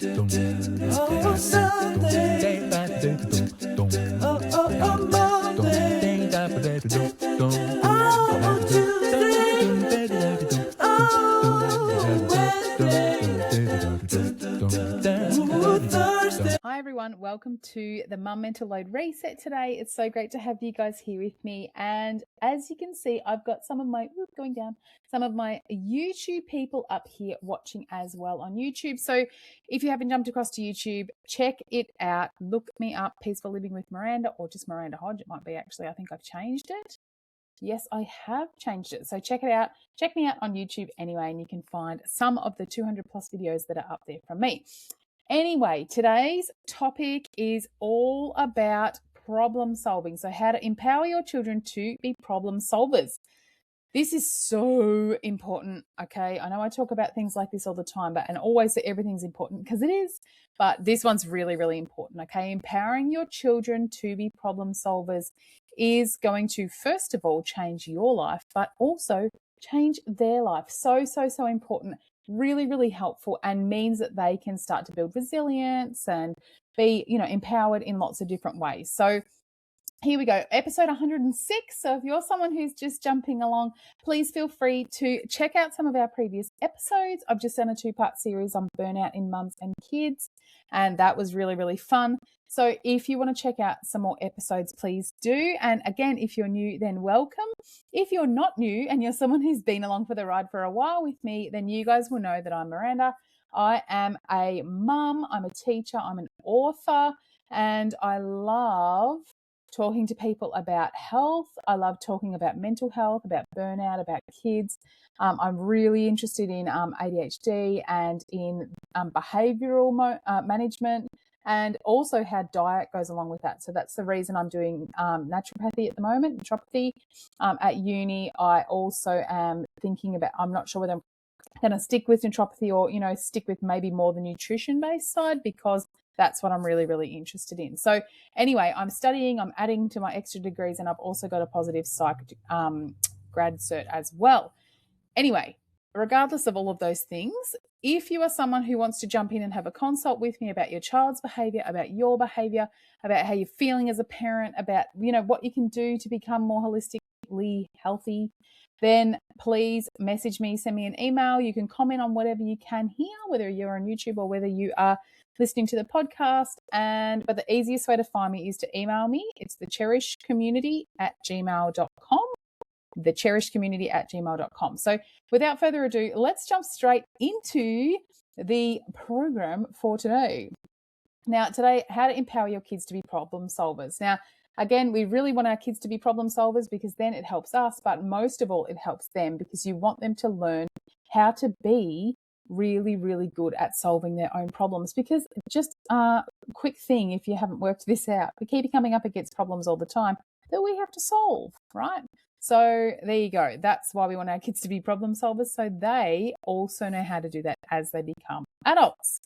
Oh, Sunday. Oh, Monday. Oh, Tuesday. Oh, Thursday. Hi everyone, welcome to the Mum Mental Load Reset today. It's so great to have you guys here with me. And as you can see, I've got some of my YouTube people up here watching as well on YouTube. So if you haven't jumped across to YouTube, check it out. Look me up, Peaceful Living with Miranda, or just Miranda Hodge. It might be actually, I think I've changed it. Yes, I have changed it. So check it out. Check me out on YouTube anyway, and you can find some of the 200 plus videos that are up there from me. Anyway, today's topic is all about problem solving. So how to empower your children to be problem solvers. This is so important, okay? I know I talk about things like this all the time, and always that everything's important because it is, but this one's really, really important, okay? Empowering your children to be problem solvers is going to, first of all, change your life, but also change their life. So important. Really, really helpful, and means that they can start to build resilience and be, empowered in lots of different ways. So here we go, episode 106. So if you're someone who's just jumping along, please feel free to check out some of our previous episodes. I've just done a 2-part series on burnout in mums and kids, and that was really, really fun. So if you want to check out some more episodes, please do. And again, if you're new, then welcome. If you're not new and you're someone who's been along for the ride for a while with me, then you guys will know that I'm Miranda. I am a mum, I'm a teacher, I'm an author, and I love talking to people about health. I love talking about mental health, about burnout, about kids. I'm really interested in ADHD and in behavioural management, and also how diet goes along with that. So that's the reason I'm doing naturopathy at the moment, naturopathy at uni. I also am thinking about, I'm not sure whether I'm going to stick with naturopathy or, stick with maybe more the nutrition-based side, because that's what I'm really, really interested in. So anyway, I'm studying, I'm adding to my extra degrees, and I've also got a positive psych grad cert as well. Anyway, regardless of all of those things, if you are someone who wants to jump in and have a consult with me about your child's behavior, about your behavior, about how you're feeling as a parent, about, what you can do to become more holistically healthy, then please message me, send me an email. You can comment on whatever you can here, whether you're on YouTube or whether you are listening to the podcast. But the easiest way to find me is to email me. It's thecherishedcommunity@gmail.com. thecherishedcommunity@gmail.com. So without further ado, let's jump straight into the program for today. Now, today, how to empower your kids to be problem solvers. Now, again, we really want our kids to be problem solvers because then it helps us, but most of all, it helps them because you want them to learn how to be really, really good at solving their own problems. Because just a quick thing, if you haven't worked this out, we keep coming up against problems all the time that we have to solve, right? So there you go. That's why we want our kids to be problem solvers, so they also know how to do that as they become adults.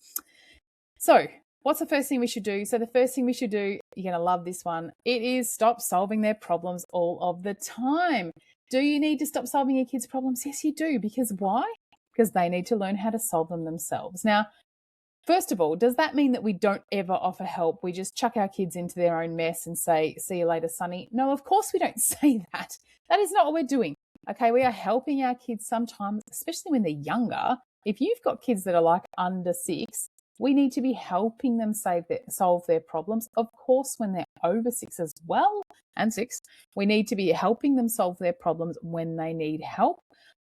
So what's the first thing we should do? So the first thing we should do, you're going to love this one. It is stop solving their problems all of the time. Do you need to stop solving your kids' problems? Yes, you do. Because why? Because they need to learn how to solve them themselves. Now, first of all, does that mean that we don't ever offer help? We just chuck our kids into their own mess and say, see you later, Sonny? No, of course we don't say that. That is not what we're doing. Okay, we are helping our kids sometimes, especially when they're younger. If you've got kids that are like under 6, we need to be helping them solve their problems. Of course, when they're over 6 as well, and 6, we need to be helping them solve their problems when they need help.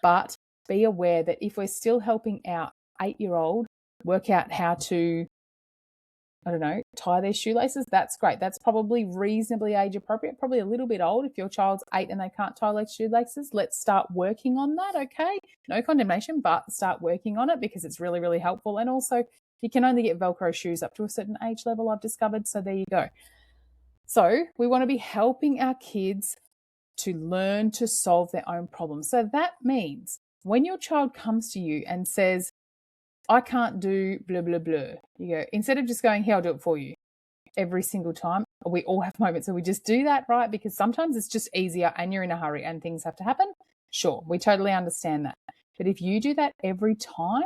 But be aware that if we're still helping our 8-year-old work out how to, tie their shoelaces, that's great. That's probably reasonably age appropriate, probably a little bit old. If your child's 8 and they can't tie their shoelaces, let's start working on that, okay? No condemnation, but start working on it because it's really, really helpful. And also, you can only get Velcro shoes up to a certain age level, I've discovered. So there you go. So we want to be helping our kids to learn to solve their own problems. So that means when your child comes to you and says, I can't do blah, blah, blah, you go, instead of just going, here, I'll do it for you every single time. We all have moments where we just do that, right? Because sometimes it's just easier and you're in a hurry and things have to happen. Sure, we totally understand that. But if you do that every time,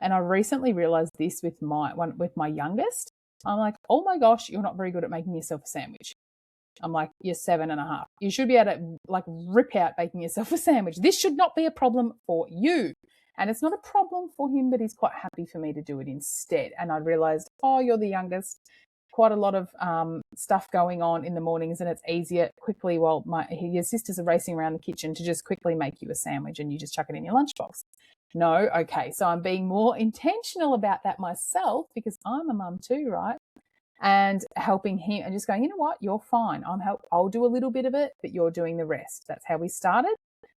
And I recently realized this with my youngest. I'm like, oh my gosh, you're not very good at making yourself a sandwich. I'm like, you're 7.5. You should be able to like rip out making yourself a sandwich. This should not be a problem for you. And it's not a problem for him, but he's quite happy for me to do it instead. And I realized, oh, you're the youngest. Quite a lot of stuff going on in the mornings, and it's easier quickly while your sisters are racing around the kitchen to just quickly make you a sandwich and you just chuck it in your lunchbox. No, okay. So I'm being more intentional about that myself because I'm a mum too, right? And helping him and just going, you know what, you're fine. I'll do a little bit of it, but you're doing the rest. That's how we started.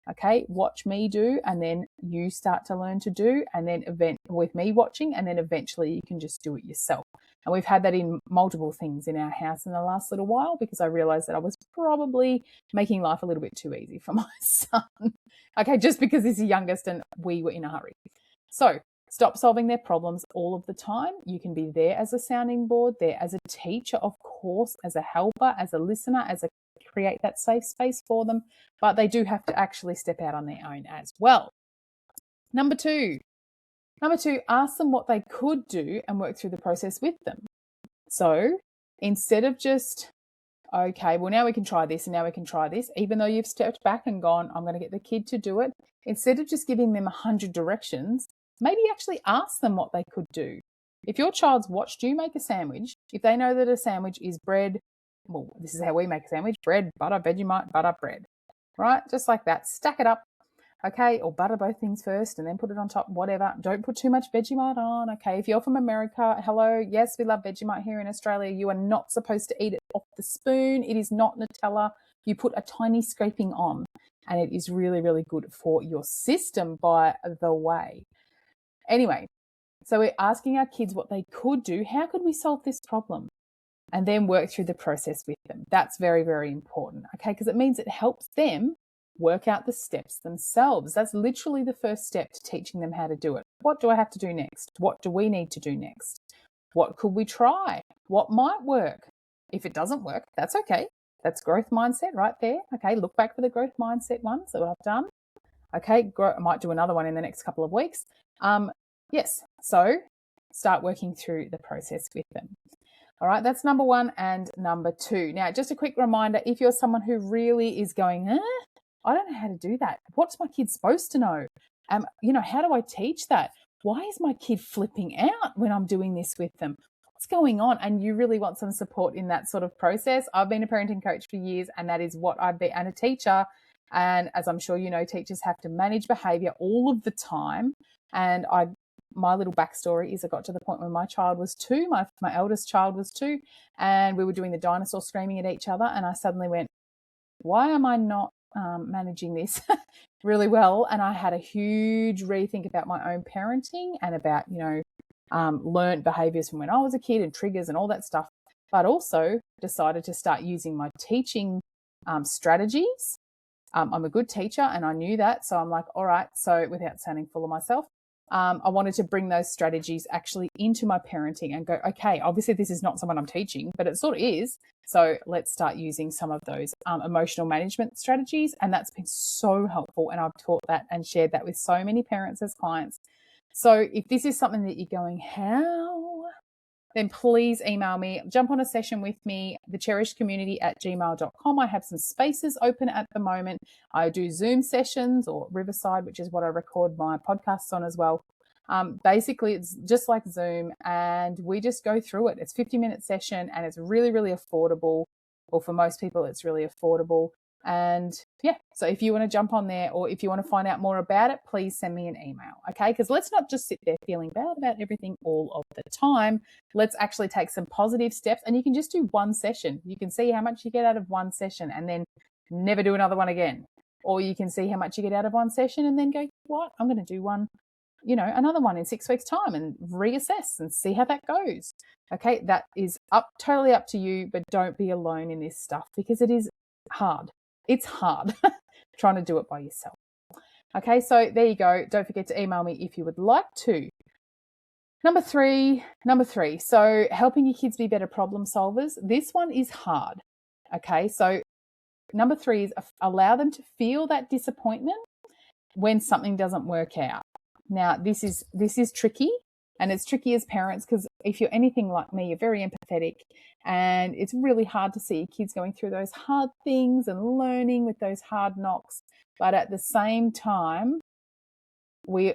Okay, watch me do, and then you start to learn to do, and then with me watching, and then eventually you can just do it yourself. And we've had that in multiple things in our house in the last little while because I realized that I was probably making life a little bit too easy for my son. Okay, just because he's the youngest and we were in a hurry. So stop solving their problems all of the time. You can be there as a sounding board, there as a teacher, of course, as a helper, as a listener, create that safe space for them, but they do have to actually step out on their own as well. Number two, ask them what they could do and work through the process with them. So instead of just, okay, well, now we can try this and now we can try this, even though you've stepped back and gone, I'm going to get the kid to do it, instead of just giving them 100 directions, maybe actually ask them what they could do. If your child's watched you make a sandwich, if they know that a sandwich is bread, well, this is how we make a sandwich, bread, butter, Vegemite, butter, bread, right? Just like that, stack it up, okay, or butter both things first and then put it on top, whatever. Don't put too much Vegemite on, okay? If you're from America, hello, yes, we love Vegemite here in Australia. You are not supposed to eat it off the spoon. It is not Nutella. You put a tiny scraping on, and it is really, really good for your system, by the way. Anyway, so we're asking our kids what they could do. How could we solve this problem? And then work through the process with them. That's very, very important, okay? Because it means it helps them work out the steps themselves. That's literally the first step to teaching them how to do it. What do I have to do next? What do we need to do next? What could we try? What might work? If it doesn't work, that's okay. That's growth mindset right there. Okay, look back for the growth mindset ones that I've done. Okay, I might do another one in the next couple of weeks. Yes, so start working through the process with them. All right, that's number one and number two. Now, just a quick reminder, if you're someone who really is going, I don't know how to do that. What's my kid supposed to know? How do I teach that? Why is my kid flipping out when I'm doing this with them? What's going on? And you really want some support in that sort of process. I've been a parenting coach for years, and that is what I've been, and a teacher. And as I'm sure you know, teachers have to manage behavior all of the time. And my little backstory is I got to the point when my child was 2, my eldest child was 2, and we were doing the dinosaur screaming at each other. And I suddenly went, why am I not managing this really well? And I had a huge rethink about my own parenting and about, learned behaviors from when I was a kid and triggers and all that stuff, but also decided to start using my teaching strategies. I'm a good teacher and I knew that. So I'm like, all right, so without sounding full of myself, I wanted to bring those strategies actually into my parenting and go, okay, obviously this is not someone I'm teaching, but it sort of is. So let's start using some of those emotional management strategies. And that's been so helpful. And I've taught that and shared that with so many parents as clients. So if this is something that you're going, how? Then please email me, jump on a session with me, thecherishedcommunity@gmail.com. I have some spaces open at the moment. I do Zoom sessions or Riverside, which is what I record my podcasts on as well. Basically, it's just like Zoom and we just go through it. It's a 50-minute session and it's really, really affordable. Well, for most people, it's really affordable. And yeah, so if you want to jump on there or if you want to find out more about it, please send me an email, okay? Because let's not just sit there feeling bad about everything all of the time. Let's actually take some positive steps, and you can just do one session. You can see how much you get out of one session and then never do another one again. Or you can see how much you get out of one session and then go, what? I'm going to do another one in 6 weeks' time and reassess and see how that goes. Okay, that is totally up to you, but don't be alone in this stuff because it is hard. It's hard trying to do it by yourself. Okay, so there you go. Don't forget to email me if you would like to. Number three. So helping your kids be better problem solvers. This one is hard. Okay, so number 3 is allow them to feel that disappointment when something doesn't work out. Now, this is tricky, and it's tricky as parents because if you're anything like me, you're very empathetic, and it's really hard to see your kids going through those hard things and learning with those hard knocks. But at the same time, we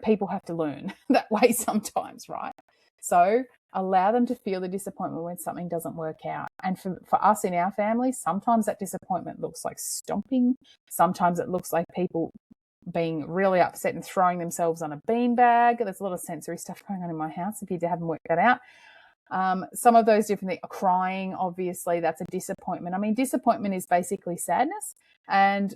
people have to learn that way sometimes, right? So allow them to feel the disappointment when something doesn't work out. And for us in our family, sometimes that disappointment looks like stomping. Sometimes it looks like people being really upset and throwing themselves on a beanbag. There's a lot of sensory stuff going on in my house if you haven't worked that out. Some of those different things, crying, obviously, that's a disappointment. I mean, disappointment is basically sadness, and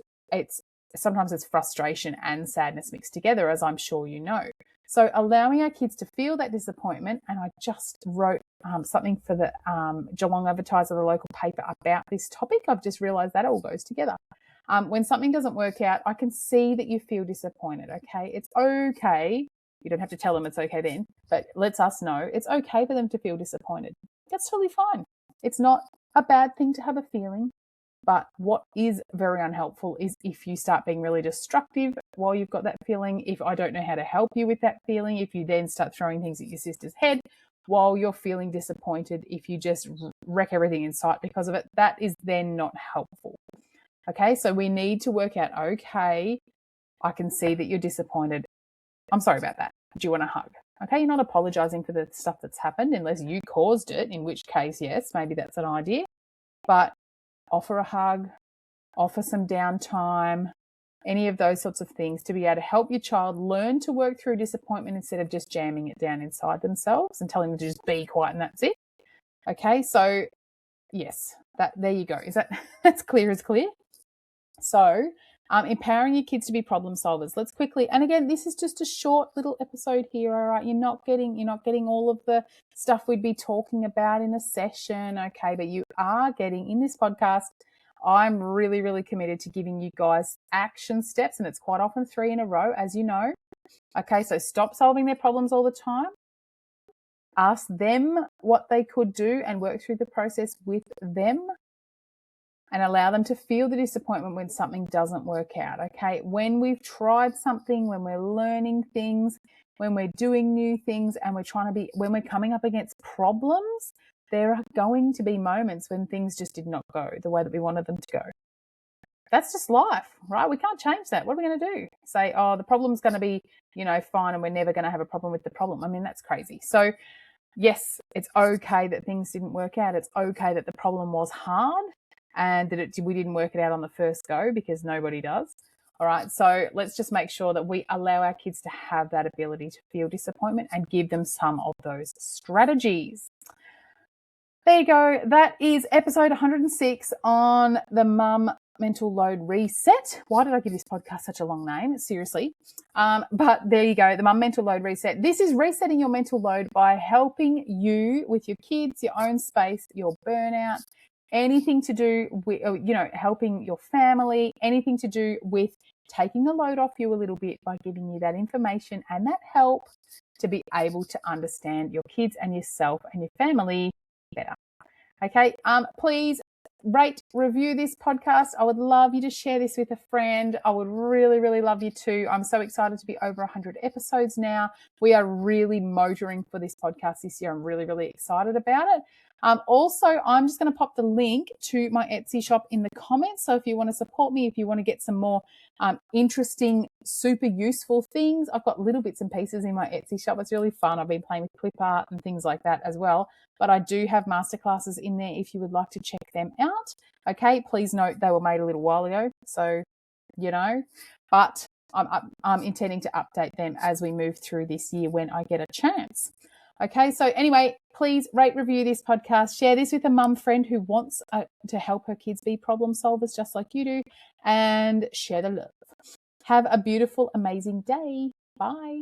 sometimes it's frustration and sadness mixed together, as I'm sure you know. So allowing our kids to feel that disappointment, and I just wrote something for the Geelong Advertiser, the local paper, about this topic. I've just realised that all goes together. When something doesn't work out, I can see that you feel disappointed, okay? It's okay. You don't have to tell them it's okay then, but lets us know it's okay for them to feel disappointed. That's totally fine. It's not a bad thing to have a feeling. But what is very unhelpful is if you start being really destructive while you've got that feeling, if I don't know how to help you with that feeling, if you then start throwing things at your sister's head while you're feeling disappointed, if you just wreck everything in sight because of it, that is then not helpful. Okay, so we need to work out, okay, I can see that you're disappointed. I'm sorry about that. Do you want a hug? Okay, you're not apologizing for the stuff that's happened unless you caused it, in which case, yes, maybe that's an idea. But offer a hug, offer some downtime, any of those sorts of things to be able to help your child learn to work through disappointment instead of just jamming it down inside themselves and telling them to just be quiet and that's it. Okay, so yes, there you go. Is that's clear as clear? So empowering your kids to be problem solvers. Let's quickly, and again, this is just a short little episode here, all right? You're not getting all of the stuff we'd be talking about in a session, okay? But you are getting, in this podcast, I'm really, really committed to giving you guys action steps, and it's quite often 3 in a row, as you know. Okay, so stop solving their problems all the time. Ask them what they could do and work through the process with them. And allow them to feel the disappointment when something doesn't work out, okay? When we've tried something, when we're learning things, when we're doing new things, and when we're coming up against problems, there are going to be moments when things just did not go the way that we wanted them to go. That's just life, right? We can't change that. What are we going to do? Say, oh, the problem's going to be, fine, and we're never going to have a problem with the problem. I mean, that's crazy. So yes, it's okay that things didn't work out. It's okay that the problem was hard, and that we didn't work it out on the first go, because nobody does. All right, so let's just make sure that we allow our kids to have that ability to feel disappointment and give them some of those strategies. There you go. That is episode 106 on the Mum Mental Load Reset. Why did I give this podcast such a long name? Seriously. But there you go, the Mum Mental Load Reset. This is resetting your mental load by helping you with your kids, your own space, your burnout, anything to do with, helping your family, anything to do with taking the load off you a little bit by giving you that information and that help to be able to understand your kids and yourself and your family better. Okay, please rate, review this podcast. I would love you to share this with a friend. I would really, really love you to. I'm so excited to be over 100 episodes now. We are really motoring for this podcast this year. I'm really, really excited about it. Also, I'm just going to pop the link to my Etsy shop in the comments. So if you want to support me, if you want to get some more interesting, super useful things, I've got little bits and pieces in my Etsy shop. It's really fun. I've been playing with clip art and things like that as well. But I do have masterclasses in there if you would like to check them out. Okay, please note they were made a little while ago. So, but I'm intending to update them as we move through this year when I get a chance. Okay, so anyway, please rate, review this podcast, share this with a mum friend who wants to help her kids be problem solvers just like you do, and share the love. Have a beautiful, amazing day. Bye.